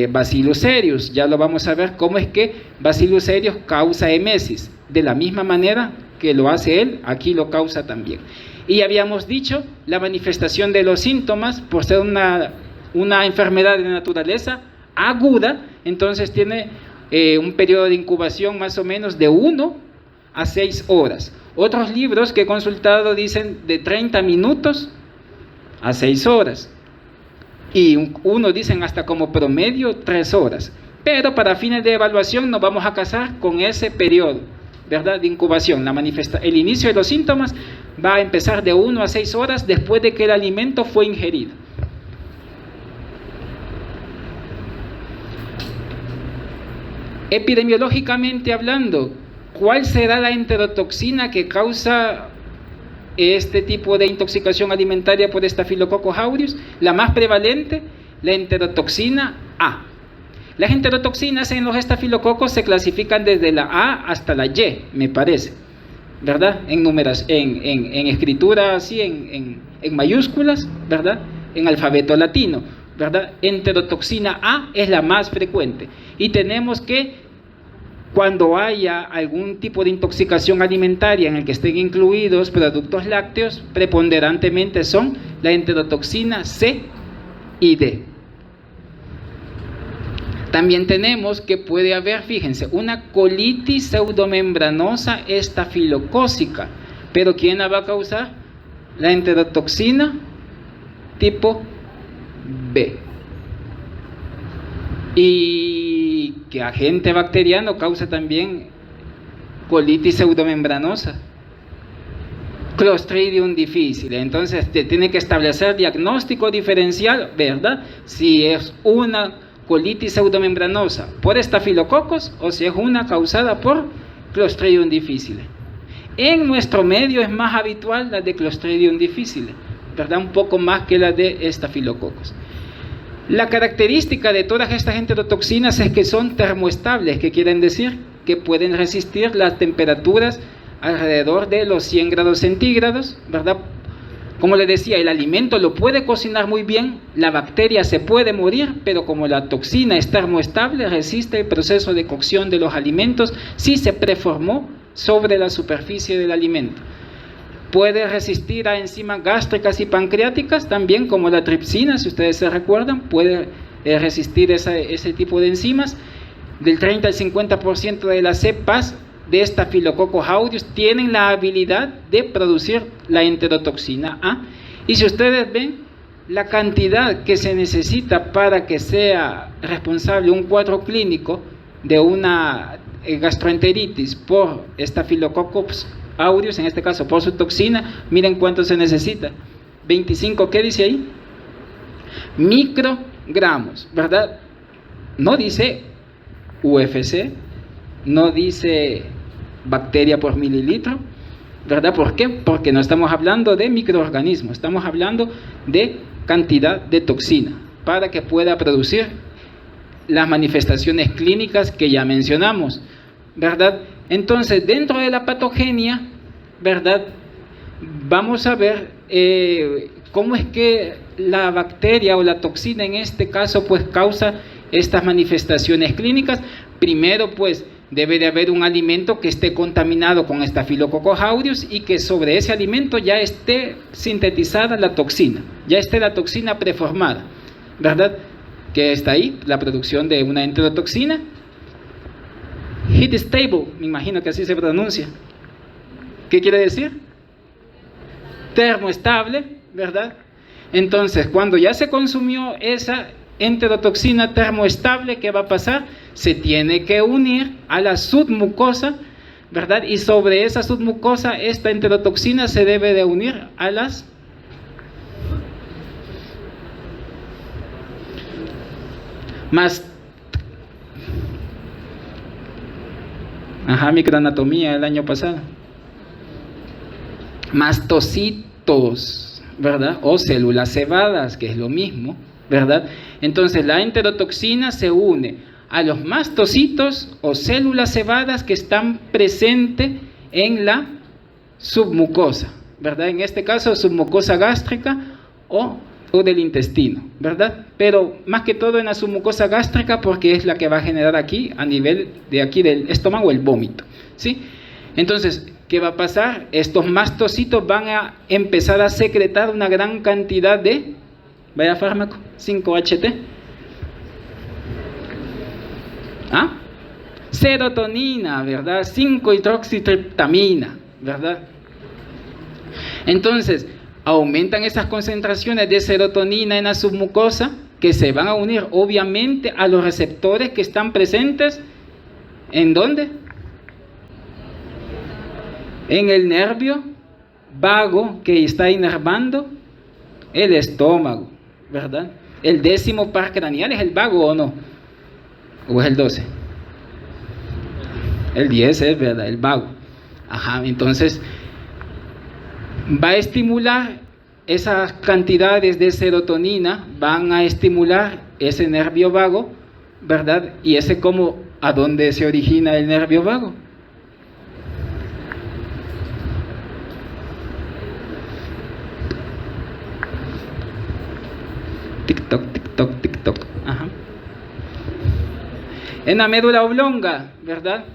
S1: Bacillus cereus. Ya lo vamos a ver cómo es que Bacillus cereus causa emesis. De la misma manera que lo hace él, aquí lo causa también. Y habíamos dicho, la manifestación de los síntomas, por ser una enfermedad de naturaleza aguda, entonces tiene un periodo de incubación más o menos de 1 a 6 horas. Otros libros que he consultado dicen de 30 minutos a 6 horas. Y unos dicen hasta como promedio 3 horas. Pero para fines de evaluación nos vamos a casar con ese periodo, ¿verdad? De incubación. El inicio de los síntomas va a empezar de 1 a 6 horas después de que el alimento fue ingerido. Epidemiológicamente hablando, ¿cuál será la enterotoxina que causa este tipo de intoxicación alimentaria por Staphylococcus aureus? La más prevalente, la enterotoxina A. Las enterotoxinas en los estafilococos se clasifican desde la A hasta la Y, me parece, ¿verdad? En escritura así, en mayúsculas, ¿verdad? En alfabeto latino, ¿verdad? Enterotoxina A es la más frecuente. Y tenemos que, cuando haya algún tipo de intoxicación alimentaria en el que estén incluidos productos lácteos, preponderantemente son la enterotoxina C y D. También tenemos que puede haber, fíjense, una colitis pseudomembranosa estafilocócica. ¿Pero quién la va a causar? La enterotoxina tipo B. Y que agente bacteriano causa también colitis pseudomembranosa. Clostridium difficile. Entonces se tiene que establecer diagnóstico diferencial, ¿verdad? Si es una colitis pseudomembranosa por estafilococos o si es una causada por Clostridium difficile. En nuestro medio es más habitual la de Clostridium difficile, ¿verdad? Un poco más que la de estafilococos. La característica de todas estas enterotoxinas es que son termoestables, que quieren decir que pueden resistir las temperaturas alrededor de los 100 grados centígrados, ¿verdad? Como les decía, el alimento lo puede cocinar muy bien, la bacteria se puede morir, pero como la toxina es termoestable, resiste el proceso de cocción de los alimentos si se preformó sobre la superficie del alimento. Puede resistir a enzimas gástricas y pancreáticas también, como la tripsina, si ustedes se recuerdan, puede resistir ese tipo de enzimas. Del 30 al 50% de las cepas de Staphylococcus aureus tienen la habilidad de producir la enterotoxina A. Y si ustedes ven la cantidad que se necesita para que sea responsable un cuadro clínico de una gastroenteritis por Staphylococcus aureus, en este caso por su toxina, miren cuánto se necesita. 25, ¿qué dice ahí? Microgramos, ¿verdad? No dice UFC, no dice bacteria por mililitro, ¿verdad? ¿Por qué? Porque no estamos hablando de microorganismos, estamos hablando de cantidad de toxina para que pueda producir las manifestaciones clínicas que ya mencionamos, ¿verdad? Entonces, dentro de la patogenia, ¿verdad? Vamos a ver cómo es que la bacteria o la toxina en este caso pues causa estas manifestaciones clínicas. Primero pues debe de haber un alimento que esté contaminado con Staphylococcus aureus y que sobre ese alimento ya esté sintetizada la toxina, ya esté la toxina preformada, ¿verdad? Que está ahí, la producción de una enterotoxina. Heat stable, me imagino que así se pronuncia. ¿Qué quiere decir? Termoestable, ¿verdad? Entonces, cuando ya se consumió esa enterotoxina termoestable, ¿qué va a pasar? Se tiene que unir a la submucosa, ¿verdad? Y sobre esa submucosa, esta enterotoxina se debe de unir a las microanatomía el año pasado. Mastocitos, ¿verdad? O células cebadas, que es lo mismo, ¿verdad? Entonces la enterotoxina se une a los mastocitos o células cebadas que están presentes en la submucosa, ¿verdad? En este caso, submucosa gástrica o del intestino, ¿verdad? Pero más que todo en la submucosa gástrica, porque es la que va a generar aquí, a nivel de aquí del estómago, el vómito, ¿sí? Entonces, ¿qué va a pasar? Estos mastocitos van a empezar a secretar una gran cantidad de, vaya fármaco, 5-HT. ¿Ah? Serotonina, ¿verdad? 5-hidroxitriptamina, ¿verdad? Entonces, aumentan esas concentraciones de serotonina en la submucosa, que se van a unir obviamente a los receptores que están presentes, ¿en dónde? En el nervio vago que está inervando el estómago, ¿verdad? El 10º par craneal es el vago, ¿o no? ¿O es el 12? El 10 es, ¿verdad? El vago. Ajá, entonces va a estimular esas cantidades de serotonina, van a estimular ese nervio vago, ¿verdad? Y ese como, ¿a dónde se origina el nervio vago? Tic-toc, tic-toc, tic-toc. Ajá. En la médula oblonga, ¿verdad?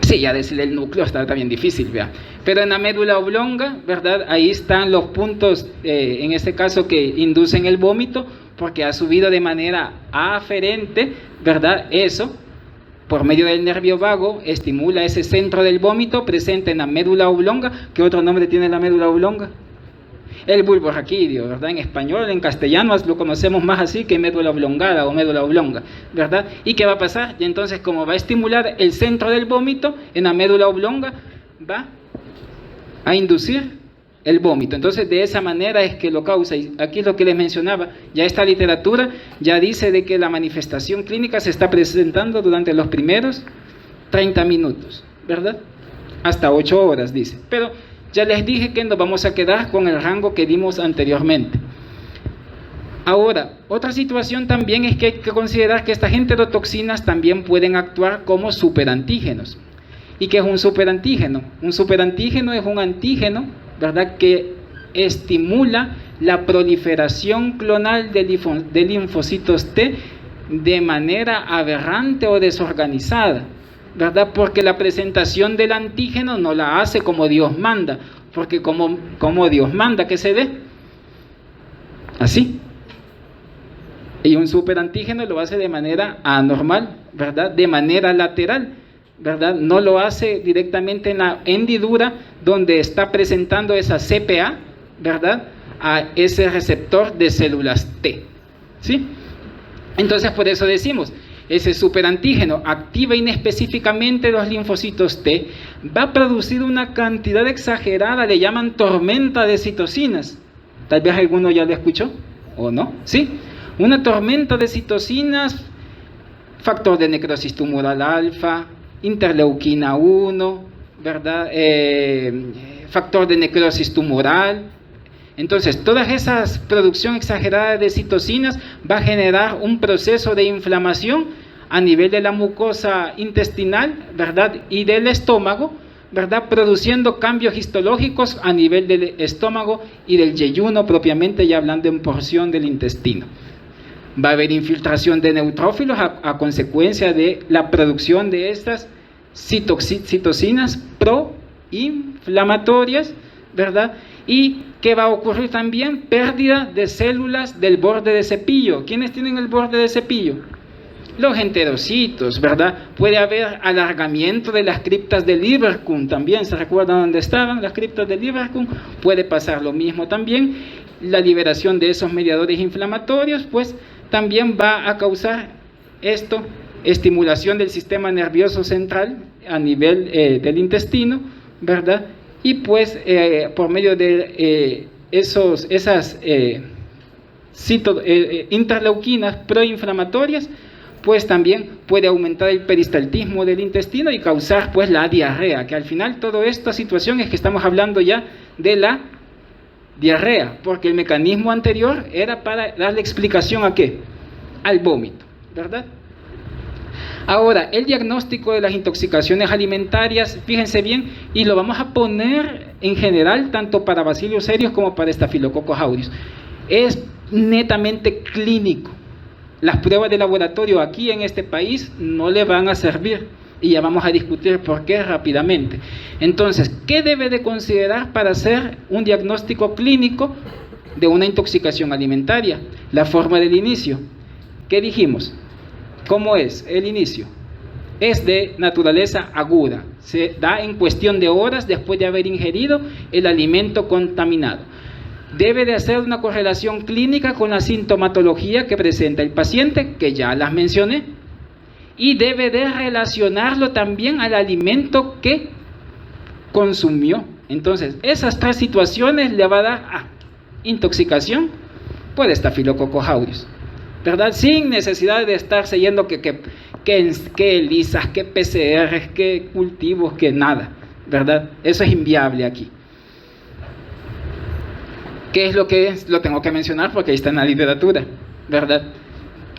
S1: Sí, ya decirle el núcleo está bien difícil, ¿verdad? Pero en la médula oblonga, ¿verdad? Ahí están los puntos, en este caso, que inducen el vómito, porque ha subido de manera aferente, ¿verdad? Eso, por medio del nervio vago, estimula ese centro del vómito presente en la médula oblonga. ¿Qué otro nombre tiene la médula oblonga? El bulbo raquídeo, ¿verdad? En español, en castellano lo conocemos más así que médula oblongada o médula oblonga, ¿verdad? ¿Y qué va a pasar? Y entonces, como va a estimular el centro del vómito en la médula oblonga, va a inducir el vómito. Entonces, de esa manera es que lo causa. Y aquí es lo que les mencionaba, ya esta literatura ya dice de que la manifestación clínica se está presentando durante los primeros 30 minutos, ¿verdad? Hasta 8 horas, dice. Pero ya les dije que nos vamos a quedar con el rango que dimos anteriormente. Ahora, otra situación también es que hay que considerar que estas enterotoxinas también pueden actuar como superantígenos. ¿Y qué es un superantígeno? Un superantígeno es un antígeno, ¿verdad?, que estimula la proliferación clonal de linfocitos T de manera aberrante o desorganizada, ¿verdad? Porque la presentación del antígeno no la hace como Dios manda, porque como Dios manda que se dé así, y un superantígeno lo hace de manera anormal, ¿verdad? De manera lateral, ¿verdad? No lo hace directamente en la hendidura donde está presentando esa CPA, ¿verdad?, a ese receptor de células T, ¿sí? Entonces, por eso decimos, ese superantígeno activa inespecíficamente los linfocitos T, va a producir una cantidad exagerada, le llaman tormenta de citocinas. Tal vez alguno ya lo escuchó, ¿o no? ¿Sí? Una tormenta de citocinas, factor de necrosis tumoral alfa, interleuquina 1, ¿verdad? Factor de necrosis tumoral. Entonces, toda esa producción exagerada de citocinas va a generar un proceso de inflamación a nivel de la mucosa intestinal, ¿verdad?, y del estómago, ¿verdad?, produciendo cambios histológicos a nivel del estómago y del yeyuno, propiamente ya hablando en porción del intestino. Va a haber infiltración de neutrófilos a consecuencia de la producción de estas citocinas proinflamatorias, ¿verdad? Y ¿qué va a ocurrir también? Pérdida de células del borde de cepillo. ¿Quiénes tienen el borde de cepillo? los enterocitos, ¿verdad? Puede haber alargamiento de las criptas de Lieberkühn también, ¿se recuerdan dónde estaban las criptas de Lieberkühn? Puede pasar lo mismo también. La liberación de esos mediadores inflamatorios, pues también va a causar esto, estimulación del sistema nervioso central a nivel del intestino, ¿verdad? Y pues por medio de esas interleuquinas proinflamatorias, pues también puede aumentar el peristaltismo del intestino y causar pues la diarrea, que al final toda esta situación es que estamos hablando ya de la diarrea, porque el mecanismo anterior era para darle explicación ¿a qué? Al vómito, ¿verdad? Ahora, el diagnóstico de las intoxicaciones alimentarias, fíjense bien, y lo vamos a poner en general tanto para Bacillus cereus como para Staphylococcus aureus, es netamente clínico. Las pruebas de laboratorio aquí en este país no le van a servir y ya vamos a discutir por qué rápidamente. Entonces, ¿qué debe de considerar para hacer un diagnóstico clínico de una intoxicación alimentaria? La forma del inicio. ¿Qué dijimos? ¿Cómo es el inicio? Es de naturaleza aguda, se da en cuestión de horas después de haber ingerido el alimento contaminado. Debe de hacer una correlación clínica con la sintomatología que presenta el paciente, que ya las mencioné, y debe de relacionarlo también al alimento que consumió. Entonces, esas tres situaciones le va a dar intoxicación por Staphylococcus aureus, ¿verdad? Sin necesidad de estarse yendo que ELISAs, que PCRs, que cultivos, que nada, ¿verdad? Eso es inviable aquí. ¿Qué es lo que es? Lo tengo que mencionar porque ahí está en la literatura, ¿verdad?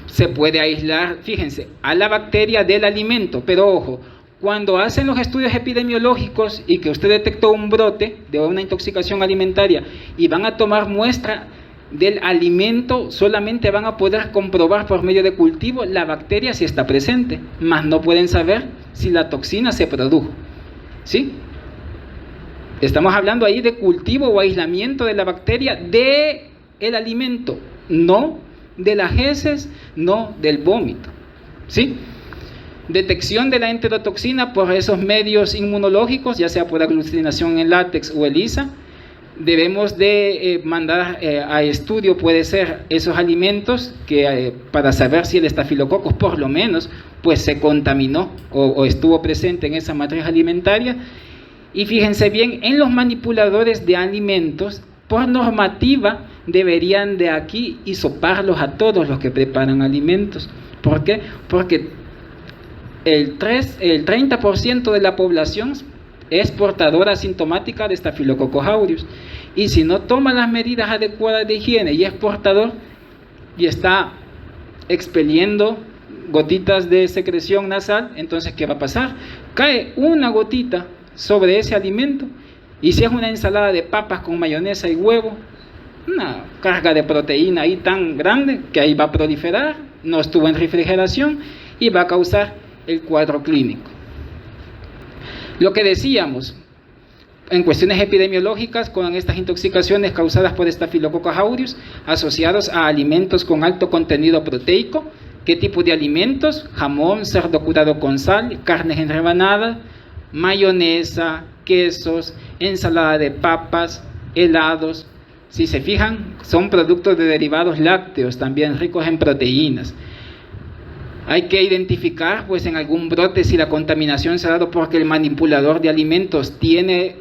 S1: Se puede aislar, fíjense, a la bacteria del alimento, pero ojo, cuando hacen los estudios epidemiológicos y que usted detectó un brote de una intoxicación alimentaria y van a tomar muestra del alimento, solamente van a poder comprobar por medio de cultivo la bacteria si está presente, mas no pueden saber si la toxina se produjo, ¿sí? Estamos hablando ahí de cultivo o aislamiento de la bacteria del alimento, no de las heces, no del vómito, ¿sí? Detección de la enterotoxina por esos medios inmunológicos, ya sea por aglutinación en látex o ELISA. Debemos de mandar a estudio, puede ser, esos alimentos que para saber si el estafilococcus por lo menos pues se contaminó o estuvo presente en esa matriz alimentaria. Y fíjense bien, en los manipuladores de alimentos, por normativa, deberían de aquí hisoparlos a todos los que preparan alimentos. ¿Por qué? Porque el 30% de la población es portadora asintomática de Staphylococcus aureus. Y si no toma las medidas adecuadas de higiene y es portador y está expeliendo gotitas de secreción nasal, entonces ¿qué va a pasar? Cae una gotita sobre ese alimento, y si es una ensalada de papas con mayonesa y huevo, una carga de proteína ahí tan grande que ahí va a proliferar, no estuvo en refrigeración y va a causar el cuadro clínico. Lo que decíamos en cuestiones epidemiológicas con estas intoxicaciones causadas por Staphylococcus aureus asociados a alimentos con alto contenido proteico. ¿Qué tipo de alimentos? Jamón, cerdo curado con sal, carnes en rebanada, mayonesa, quesos, ensalada de papas, helados. Si se fijan, son productos de derivados lácteos, también ricos en proteínas. Hay que identificar, pues, en algún brote si la contaminación se ha dado porque el manipulador de alimentos tiene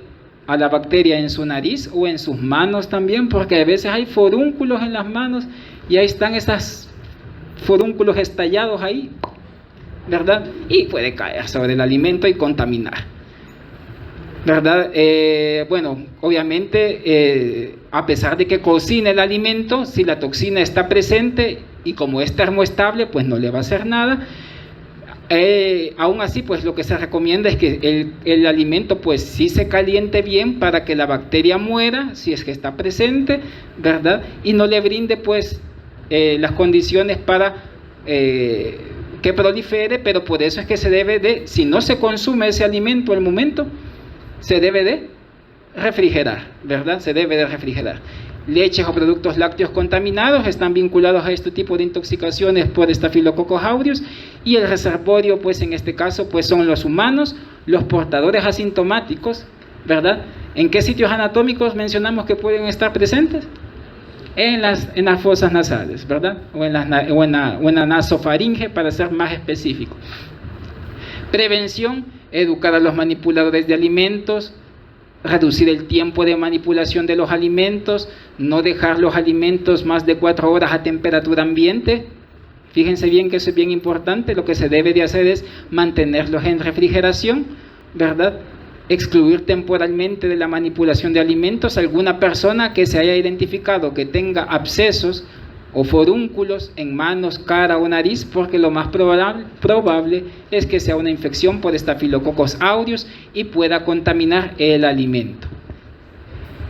S1: a la bacteria en su nariz o en sus manos también, porque a veces hay forúnculos en las manos y ahí están esos forúnculos estallados ahí, ¿verdad? Y puede caer sobre el alimento y contaminar, ¿verdad? Bueno, obviamente, a pesar de que cocine el alimento, si la toxina está presente y como es termoestable, pues no le va a hacer nada. Aún así, pues lo que se recomienda es que el alimento pues sí se caliente bien para que la bacteria muera, si es que está presente, ¿verdad? Y no le brinde pues las condiciones para que prolifere, pero por eso es que se debe de, si no se consume ese alimento al momento, se debe de refrigerar, ¿verdad? Se debe de refrigerar. leches o productos lácteos contaminados están vinculados a este tipo de intoxicaciones por Staphylococcus aureus, y el reservorio, pues en este caso, pues son los humanos, los portadores asintomáticos, ¿verdad? ¿En qué sitios anatómicos mencionamos que pueden estar presentes? En las fosas nasales, ¿verdad? O en la nasofaringe, para ser más específico. Prevención: educar a los manipuladores de alimentos, reducir el tiempo de manipulación de los alimentos, no dejar los alimentos más de 4 horas a temperatura ambiente. Fíjense bien que eso es bien importante. Lo que se debe de hacer es mantenerlos en refrigeración, ¿verdad? Excluir temporalmente de la manipulación de alimentos alguna persona que se haya identificado que tenga abscesos o forúnculos en manos, cara o nariz, porque lo más probable es que sea una infección por Staphylococcus aureus y pueda contaminar el alimento.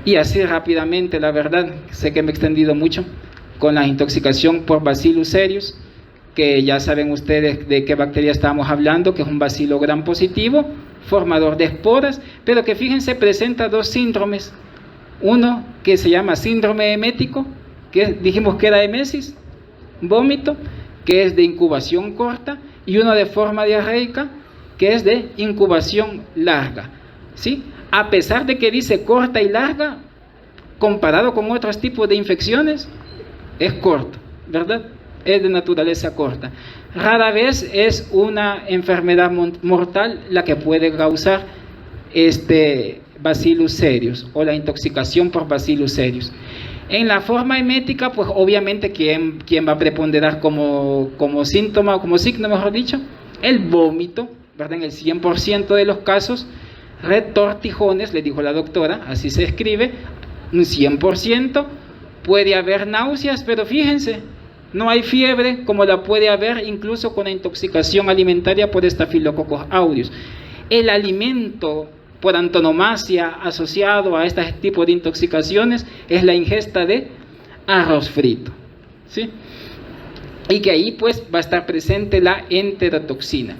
S1: Y así rápidamente, la verdad, sé que me he extendido mucho con la intoxicación por Bacillus cereus, que ya saben ustedes de qué bacteria estábamos hablando, que es un bacilo gram positivo, formador de esporas, pero que fíjense presenta 2 síndromes. Uno que se llama síndrome emético, que dijimos que era emesis, vómito, que es de incubación corta, y uno de forma diarreica, que es de incubación larga, ¿sí? A pesar de que dice corta y larga, comparado con otros tipos de infecciones, es corto, ¿verdad? Es de naturaleza corta. Rara vez es una enfermedad mortal la que puede causar Bacillus cereus o la intoxicación por Bacillus cereus. En la forma emética, pues obviamente ¿quién va a preponderar como síntoma o como signo, mejor dicho? El vómito, ¿verdad? En el 100% de los casos, retortijones, le dijo la doctora, así se escribe, un 100%, puede haber náuseas, pero fíjense, no hay fiebre como la puede haber incluso con la intoxicación alimentaria por Staphylococcus aureus. El alimento por antonomasia asociado a este tipo de intoxicaciones es la ingesta de arroz frito, ¿sí? Y que ahí pues va a estar presente la enterotoxina.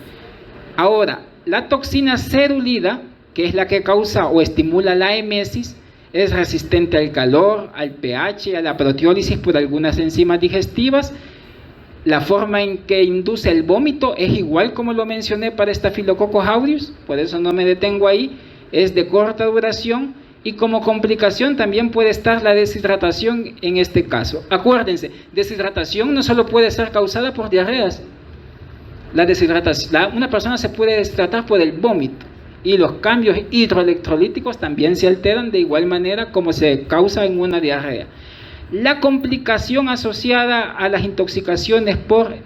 S1: Ahora, la toxina cerulida, que es la que causa o estimula la emesis, es resistente al calor, al pH, a la proteólisis por algunas enzimas digestivas. La forma en que induce el vómito es igual como lo mencioné para Staphylococcus aureus, por eso no me detengo ahí, es de corta duración, y como complicación también puede estar la deshidratación en este caso. Acuérdense, deshidratación no solo puede ser causada por diarreas. La deshidratación, una persona se puede deshidratar por el vómito, y los cambios hidroelectrolíticos también se alteran de igual manera como se causa en una diarrea. La complicación asociada a las intoxicaciones por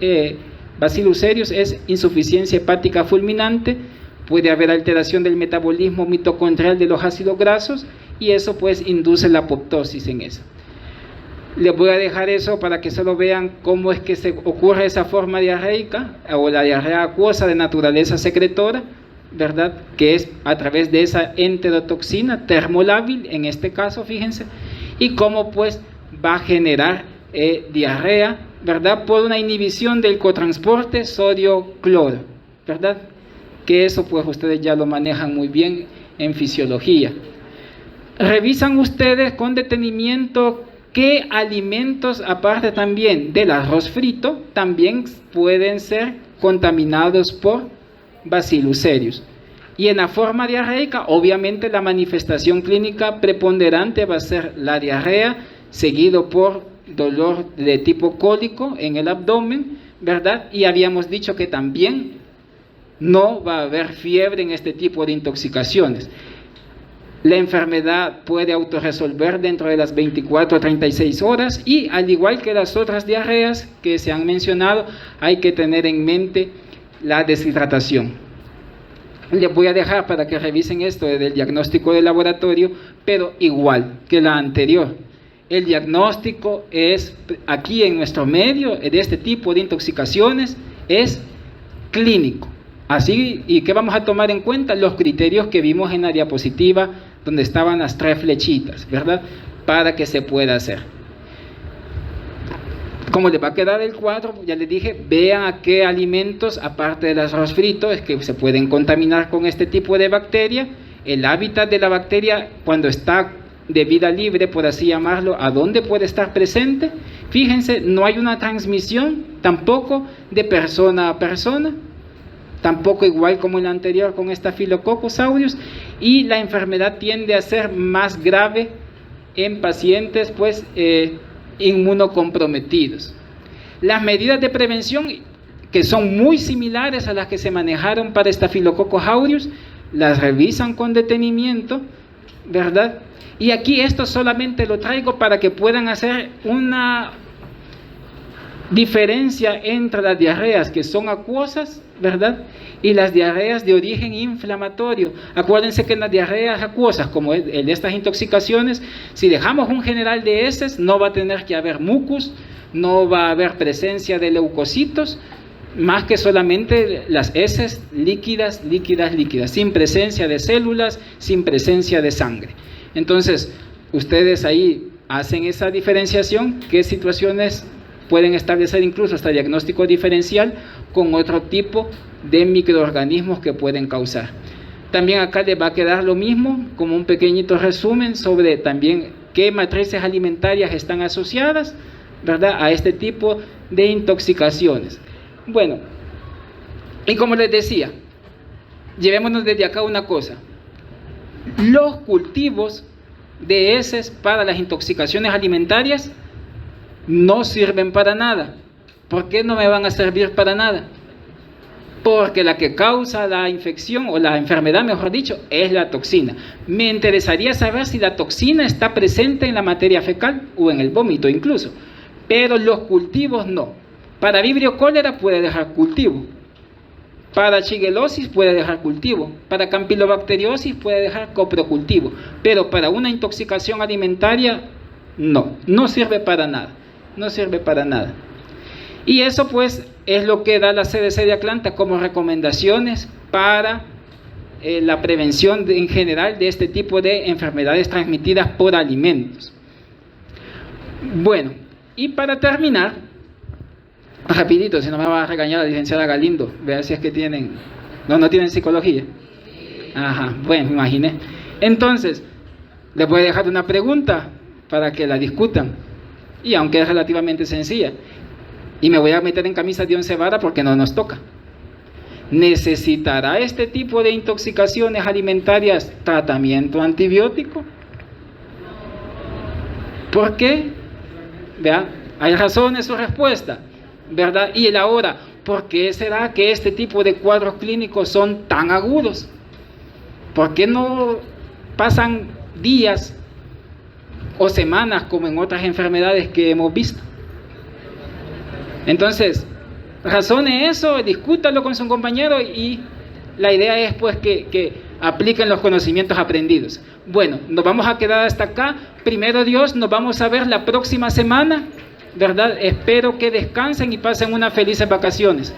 S1: Bacillus cereus es insuficiencia hepática fulminante, puede haber alteración del metabolismo mitocondrial de los ácidos grasos, y eso pues induce la apoptosis en eso. Les voy a dejar eso para que solo vean cómo es que se ocurre esa forma diarreica o la diarrea acuosa de naturaleza secretora, ¿verdad? Que es a través de esa enterotoxina termolábil, en este caso, fíjense, y cómo pues va a generar diarrea, ¿verdad? Por una inhibición del cotransporte sodio-cloro, ¿verdad? Que eso pues ustedes ya lo manejan muy bien en fisiología. Revisan ustedes con detenimiento qué alimentos, aparte también del arroz frito, también pueden ser contaminados por Bacillus cereus. Y en la forma diarreica, obviamente la manifestación clínica preponderante va a ser la diarrea, seguido por dolor de tipo cólico en el abdomen, ¿verdad? Y habíamos dicho que también no va a haber fiebre en este tipo de intoxicaciones. La enfermedad puede autorresolver dentro de las 24 a 36 horas, y al igual que las otras diarreas que se han mencionado, hay que tener en mente la deshidratación. Les voy a dejar para que revisen esto del diagnóstico de laboratorio, pero igual que la anterior. El diagnóstico es, aquí en nuestro medio, de este tipo de intoxicaciones, es clínico. Así, ¿y qué vamos a tomar en cuenta? Los criterios que vimos en la diapositiva, donde estaban las 3 flechitas, ¿verdad? Para que se pueda hacer. Como les va a quedar el cuadro, ya les dije, vean a qué alimentos, aparte del arroz frito, es que se pueden contaminar con este tipo de bacteria. El hábitat de la bacteria, cuando está de vida libre, por así llamarlo, ¿a dónde puede estar presente? Fíjense, no hay una transmisión tampoco de persona a persona, tampoco igual como en la anterior con Staphylococcus aureus, y la enfermedad tiende a ser más grave en pacientes pues inmunocomprometidos. Las medidas de prevención, que son muy similares a las que se manejaron para Staphylococcus aureus, las revisan con detenimiento, ¿verdad? Y aquí esto solamente lo traigo para que puedan hacer una diferencia entre las diarreas que son acuosas, ¿verdad? Y las diarreas de origen inflamatorio. Acuérdense que en las diarreas acuosas, como en estas intoxicaciones, si dejamos un general de heces, no va a tener que haber mucus, no va a haber presencia de leucocitos, más que solamente las heces líquidas, sin presencia de células, sin presencia de sangre. Entonces, ustedes ahí hacen esa diferenciación, qué situaciones pueden establecer incluso hasta diagnóstico diferencial con otro tipo de microorganismos que pueden causar. También acá les va a quedar lo mismo, como un pequeñito resumen sobre también qué matrices alimentarias están asociadas, ¿verdad?, a este tipo de intoxicaciones. Bueno, y como les decía, llevémonos desde acá una cosa: los cultivos de heces para las intoxicaciones alimentarias no sirven para nada. ¿Por qué no me van a servir para nada? Porque la que causa la infección o la enfermedad, mejor dicho, es la toxina. Me interesaría saber si la toxina está presente en la materia fecal o en el vómito incluso, pero los cultivos no. Para vibrio cólera puede dejar cultivo, para shigellosis puede dejar cultivo, para campylobacteriosis puede dejar coprocultivo, pero para una intoxicación alimentaria no sirve para nada, no sirve para nada. Y eso pues es lo que da la CDC de Atlanta como recomendaciones para la prevención en general de este tipo de enfermedades transmitidas por alimentos. Bueno, y para terminar, rapidito, si no me va a regañar la licenciada Galindo, vea si es que tienen, no tienen psicología. Ajá, bueno, me imaginé. Entonces, les voy a dejar una pregunta para que la discutan, y aunque es relativamente sencilla, y me voy a meter en camisa de 11 varas porque no nos toca. ¿Necesitará este tipo de intoxicaciones alimentarias tratamiento antibiótico? ¿Por qué? Vea, hay razones su respuesta, ¿verdad? Y el ahora, ¿por qué será que este tipo de cuadros clínicos son tan agudos? ¿Por qué no pasan días o semanas como en otras enfermedades que hemos visto? Entonces, razone eso, discútalo con su compañero, y la idea es pues que apliquen los conocimientos aprendidos. Bueno, nos vamos a quedar hasta acá. Primero Dios, nos vamos a ver la próxima semana, ¿verdad? Espero que descansen y pasen unas felices vacaciones.